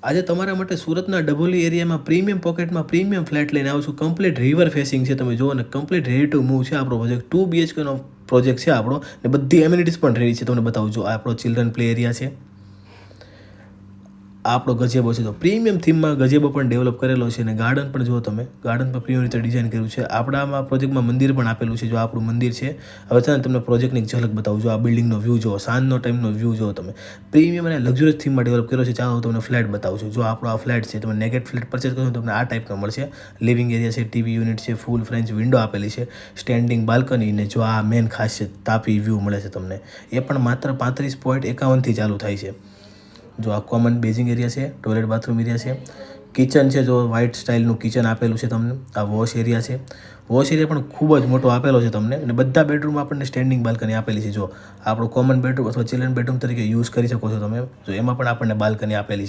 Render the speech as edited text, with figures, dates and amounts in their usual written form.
આજે તમારા માટે સુરતના ડભોલી એરિયામાં પ્રીમિયમ પોકેટમાં પ્રીમિયમ ફ્લેટ લઈને આવું છું. કમ્પ્લીટ રિવર ફેસિંગ છે, તમે જુઓ ને કમ્પ્લીટ રેડી ટુ મૂવ છે આપણો પ્રોજેક્ટ. 2 BHK નો પ્રોજેક્ટ છે આપણો ને બધી એમ્યુનિટીઝ પણ રેડી છે. તમને બતાવું છું. આ આપણો ચિલ્ડ્રન પ્લે એરિયા છે. આ આપણો ગજેબો છે. તો પ્રીમિયમ થીમમાં ગજેબો પણ ડેવલપ કરેલો છે અને ગાર્ડન પણ જુઓ તમે. ગાર્ડન પણ પ્રીમિયમ રીતે ડિઝાઇન કર્યું છે. આપણામાં પ્રોજેક્ટમાં મંદિર પણ આપેલું છે. જો આપણું મંદિર છે. હવે છે ને તમને પ્રોજેક્ટની એક ઝલક બતાવું છું. આ બિલ્ડિંગનો વ્યૂ જુઓ, સાંજનો ટાઈમનો વ્યૂ જુઓ તમે. પ્રીમિયમ અને લક્ઝુરિયસ થીમમાં ડેવલપ કર્યો છે. ચાલો તમને ફ્લેટ બતાવું છું. જો આપણો આ ફ્લેટ છે, તમે નેગેટ ફ્લેટ પરચેસ કરો તમને આ ટાઈપનો મળશે. લિવિંગ એરિયા છે, ટીવી યુનિટ છે, ફૂલ ફ્રેન્ચ વિન્ડો આપેલી છે, સ્ટેન્ડિંગ બાલ્કની ને જો આ મેન ખાસિયત તાપી વ્યૂ મળે છે તમને. એ પણ માત્ર 35.51 ચાલુ થાય છે. જો આ કોમન બેઝિંગ એરિયા છે, ટોયલેટ બાથરૂમ એરિયા છે, કિચન છે. જો વ્હાઇટ સ્ટાઇલનું કિચન આપેલું છે તમને. આ વોશ એરિયા છે. વોશ એરિયા પણ ખૂબ જ મોટો આપેલો છે તમને અને બધા બેડરૂમ આપણને સ્ટેન્ડિંગ બાલ્કની આપેલી છે. જો આપણો કોમન બેડરૂમ અથવા ચિલ્ડ્રન બેડરૂમ તરીકે યુઝ કરી શકો છો તમે. જો એમાં પણ આપણને બાલ્કની આપેલી છે.